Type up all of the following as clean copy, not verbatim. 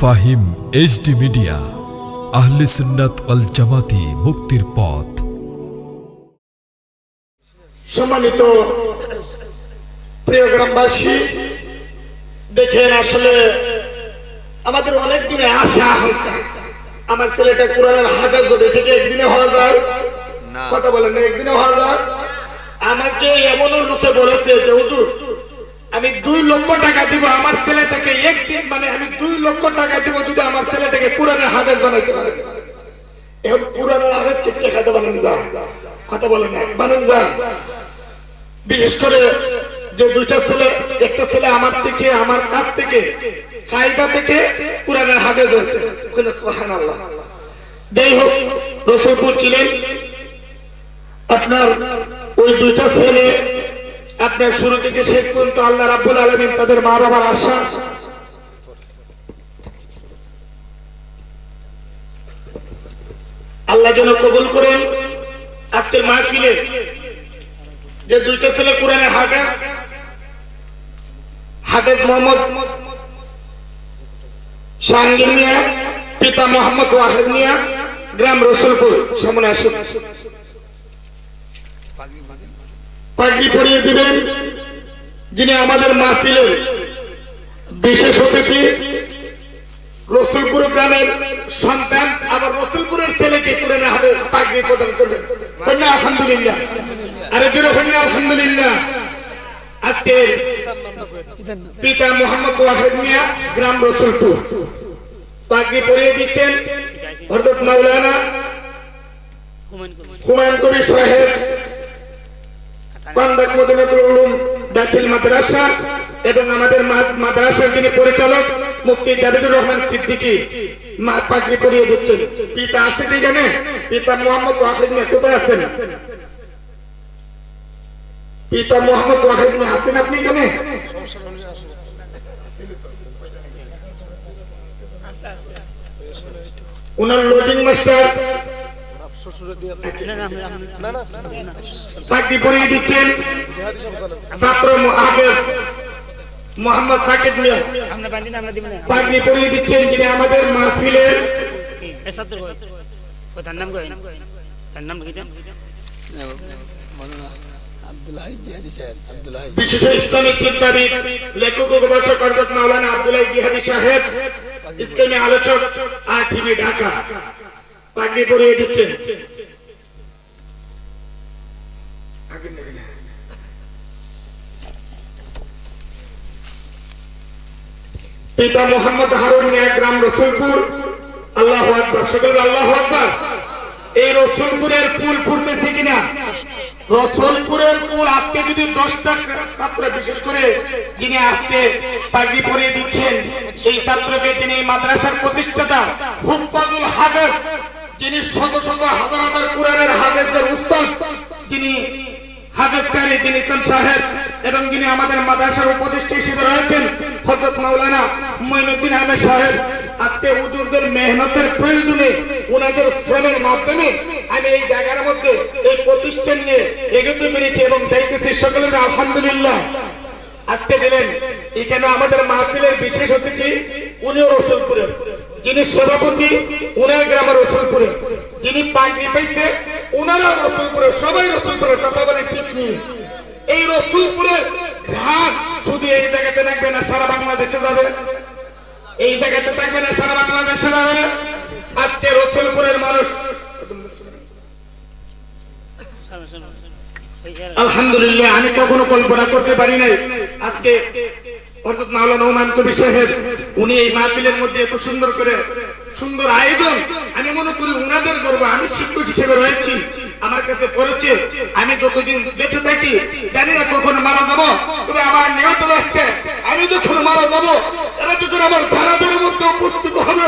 Fahim HD media, আহলে সুন্নাত ওয়াল জামাতি, মুক্তির পথ। সম্মানিত প্রিয় গ্রামবাসী, দেখেন আসলে আমাদের অনেক দিনে আশা আমার ছেলেটা কোরআনের হাফেজ হবে, ঠিক একদিনে হওয়া যায়? কথা বলেন না, একদিনে হওয়া যায়? আমাকে এমনও লোকে বলেছে যে হুজুর আমি 2 লক্ষ টাকা দিব আমার ছেলেটাকে একদিন, মানে আমি 2 লক্ষ টাকা দিব যদি আমার ছেলেটাকে কোরআনের হাফেজ বানাইতে পারে। এখন কোরআনের হাফেজ কে টাকাতে বানানো যায়? কথা বলেন না, বানানো যায়? বিশেষ করে যে 2টা ছেলে, একটা ছেলে আমার থেকে, আমার কাছ থেকে ফায়দা থেকে কোরআনের হাফেজ হয়েছে। সুবহানাল্লাহ। যাই হোক, রসুলপুর ছিলেন আপনার ওই 2টা ছেলে, আপনার শুরু থেকে শেষ পর্যন্ত আল্লাহ রাব্বুল আলামিন তাদের মা বাবার আশা আল্লাহ যেন কবুল করেন। আজকের মাহফিলে যে 2টা ছেলে কোরআনের হাফেজ মোহাম্মদ শাহঙ্গীর মিয়া, পিতা মোহাম্মদ ওয়াহেদ মিয়া, গ্রাম রসুলপুর, সামনে আসুন। পাগড়ি পরিয়ে দিবেন যিনি আমাদের মাহফিলের বিশেষ অতিথি, রসুলপুর গ্রামের সন্তান, আবার রসুলপুরের ছেলেকে কোরআনের হাফেজ পাগড়ি প্রদান করবেন। আলহামদুলিল্লাহ, আরে জোরে বলুন আলহামদুলিল্লাহ। আজকে পিতা মোহাম্মদ ওয়াহেদ মিয়া, গ্রাম রসুলপুর, পাগড়ি পরিয়ে দিচ্ছেন হযরত মাওলানা হুমায়ুন কবির সাহেব, পান্ডাক মদিনাতুল উলুম দাখিল মাদ্রাসা, এবং আমাদের মাদ্রাসার যিনি পরিচালক মুফতি জাবিদুর রহমান সিদ্দিকী পাগড়ি পরিয়ে দিচ্ছেন। পিতা আছে এখানে, পিতা মোহাম্মদ ওয়াহেদ মিয়া কোথায় আছেন? পিতা মোহাম্মদ ওয়াহেদ মিয়া আছেন আপনি এখানে? উনার লজিং মাস্টার পাগড়ি পরিয়ে দিচ্ছেন ছাত্র হাফেজ মোহাম্মদ সাকিব মিয়া, পাগড়ি পরিয়ে দিচ্ছেন যিনি আমাদের মাহফিলের বিশেষ ইসলামী চিন্তাবিদ, লেখক ও গবেষক হযরত মাওলানা আব্দুল্লাহ জিহাদি সাহেব, ইসলামী আলোচক, RTV ঢাকা, পাগড়ি পরিয়ে দিচ্ছেন। পিতা মোহাম্মদ হারুন মিয়া, গ্রাম রসুলপুর, আল্লাহু আকবার, সকলে আল্লাহু আকবার। এই রসুলপুরের ফুল ফুটতেছে কিনা? রসুলপুরের ফুল আজকে যদি 10টা ছাত্র, বিশেষ করে যিনি আজকে পাগড়ি পরিয়ে দিচ্ছেন এই ছাত্রকে, যিনি মাদ্রাসার প্রতিষ্ঠাতা হুফাজুল হাফেজ, যিনি শত শত হাজার হাজার কোরআনের হাফেজদের উস্তাদ, যিনি হাফেজ কারি, যিনি ইসলাম সাহেব, এবং যিনি আমাদের মাদ্রাসার উপদেষ্টা হিসেবে রয়েছেন হযরত মাওলানা মুঈনুদ্দিন আহমেদ সাহেব। আজকে হুজুরদের মেহনতের প্রয়োজনে, ওনাদের শ্রমের মাধ্যমে আমি এই জায়গার মধ্যে এই প্রতিষ্ঠান নিয়ে এগোতে পেরেছি এবং চাইতেছি সকলের আলহামদুলিল্লাহ। আজকে দিলেন এখানে আমাদের মাহফিলের বিশেষ অতিথি, উনিও রসুলপুরের, যিনি সভাপতি উনার গ্রামের রসুলপুরে, যিনি পাগড়ি পাইতে উনারাও রসুলপুরে, সবাই রসুলপুরের, কথা বলে ঠিক নেই। এই রসুলপুরের ঘাট শুধু এই জায়গাতে থাকবে না, সারা বাংলাদেশে যাবে। এই জায়গাতে থাকবে না, সারা বাংলাদেশে যাবে। আজকে রসুলপুরের মানুষ আলহামদুলিল্লাহ, আমি কখনো কল্পনা করতে পারি নাই আজকে হযরত মাওলানা হুমায়ুন কবির সাহেব উনি এই মাহফিলের মধ্যে এত সুন্দর করে সুন্দর আয়োজন। আমি মনে করি উনাদের গর্ব। আমি শিক্ষক হিসেবে রয়েছি, আমার কাছে পড়েছে, আমি যতদিন বেঁচে থাকি জানি না কখন মারা যাবো, তবে আমার নিয়ত রাখছে আমি যখন মারা যাবো এরা যখন আমার ধারাদের মধ্যে উপস্থিত হবে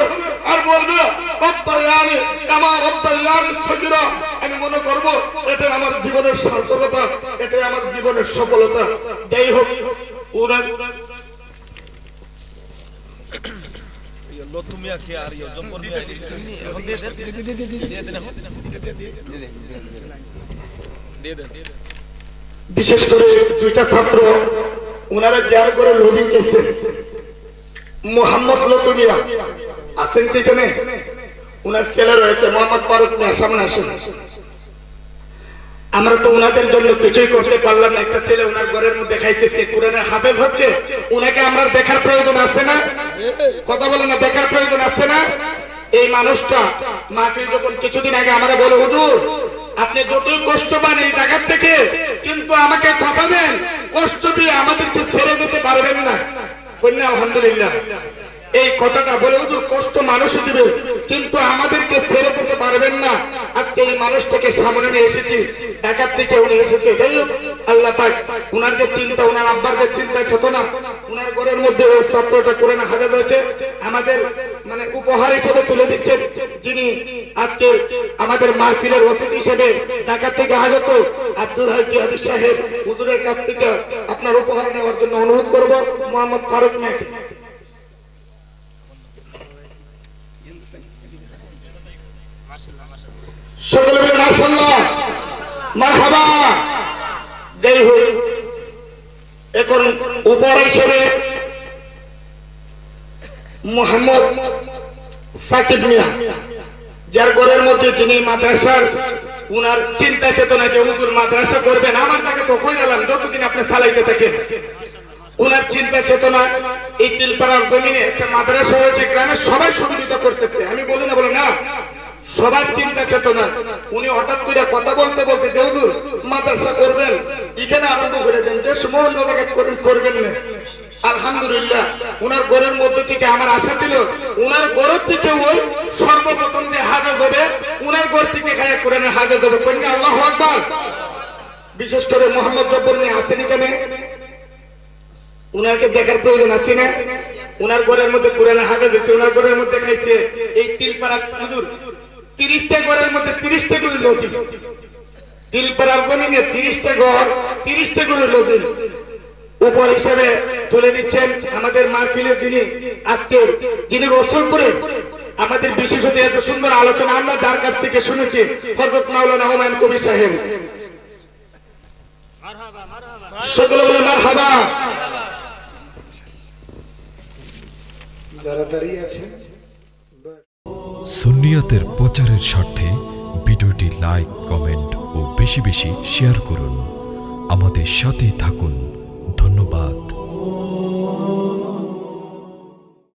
আর বলবে রব্বায়ানি কামা রব্বায়ানি সগীরা, আমি মনে করবো এটাই আমার জীবনের সার্থকতা, এটাই আমার জীবনের সফলতা। যাই হোক, ওরা বিশেষ করে 2টা ছাত্র ওনারা যার করে লজিং গেছেন মোহাম্মদ লতুমিয়া আছেন কি এখানে? উনার ছেলে রয়েছে মোহাম্মদ ফারুক মিয়া, সামনে আসেন। আমরা তো উনাদের জন্য কিছুই করতে পারলাম না। একটা ছেলে উনার ঘরের মধ্যে খাইতেছে, কোরআনের হাফেজ হচ্ছে, উনাকে আমরা দেখার প্রয়োজন আছে না? কথা বলে না, দেখার প্রয়োজন আছে না? এই মানুষটা মাহফিল যখন কিছুদিন আগে আমরা বলে, হুজুর আপনি যতই কষ্ট পান এই জায়গার থেকে, কিন্তু আমাকে কথা দেন কষ্ট দিয়ে আমাদেরকে ছেড়ে দিতে পারবেন না। কন্যা আলহামদুলিল্লাহ, এই কথাটা বলে হুজুর কষ্ট মানুষই দিবে কিন্তু আমাদেরকে ছেড়ে দিতে পারবেন না। আজকে এই মানুষটাকে সামনে নিয়ে এসেছি, ঢাকার থেকে উনি এসেছে। যাই হোক আল্লাহ পাক উনার যে চিন্তা, উনার আব্বার যে চিন্তা চেতনা, উনার ঘরের মধ্যে ওই ছাত্রটা কোরআন হাফেজ হয়েছে, আমাদের মানে উপহার হিসেবে তুলে দিচ্ছেন। যিনি আজকে আমাদের মাহফিলের অতিথি হিসেবে ঢাকা থেকে আগত আব্দুল হাই জিহাদি সাহেব হুজুরের কাছ থেকে আপনার উপহার নেওয়ার জন্য অনুরোধ করব মোহাম্মদ ফারুক মিয়াকে। সকলে বলে মাশাআল্লাহ, মারহাবা। যাই হোক, এখন উপহার হিসেবে মোহাম্মদ সাকিব মিয়া, যার ঘরের মধ্যে যিনি মাদ্রাসার উনার চিন্তা চেতনা যে হুজুর মাদ্রাসা করবেন, আমার তাকে তো কই গেলাম যতদিন আপনি চালাইতে থাকেন। উনার চিন্তা চেতনা এই তিলপাড়ার জমিনে একটা মাদ্রাসা হয়েছে, গ্রামের সবাই সুবিধা করতেছে। আমি বলি না, বলে না, সবার চিন্তা চেতনা। উনি হঠাৎ করে কথা বলতে বলতে যে হুজুর মাদ্রাসা করবেন, এখানে আরম্ভ করে দেন, যে সময় করবেন না। আলহামদুলিল্লাহ, উনার ঘরের মধ্যে থেকে আমার আশা ছিল উনার ঘরের থেকে ওই সর্বপ্রথম যে হাফেজ হবে, উনার ঘর থেকে খায়া কোরআনের হাফেজ হবে। কন্যা আল্লাহু আকবার। বিশেষ করে মোহাম্মদ জব্বর নিয়ে আছেন এখানে, উনাকে দেখার প্রয়োজন আছে না? উনার ঘরের মধ্যে কোরআনের হাফেজ হয়েছে, উনার ঘরের মধ্যে খাইছে। এই তিলপাড়া হুজুর 30টা ঘরের মধ্যে 30টা করে লজিল, তিলপাড়ার জমিনে 30টা ঘর 30টা করে লজিল উপর হিসেবে তুলে দিচ্ছেন আমাদের মাহফিলের যিনি রসুলপুরে আমাদের বিশেষ অতিথি। এত সুন্দর আলোচনা আমরা যার কাছ থেকে শুনেছি হযরত মাওলানা হুমায়ুন কবির সাহেব। সকলে বলে মারহাবা। যারা দাঁড়িয়ে আছেন, সুন্নিয়াতের প্রচারের স্বার্থে ভিডিওটি লাইক, কমেন্ট ও বেশি বেশি শেয়ার করুন। আমাদের সাথেই থাকুন।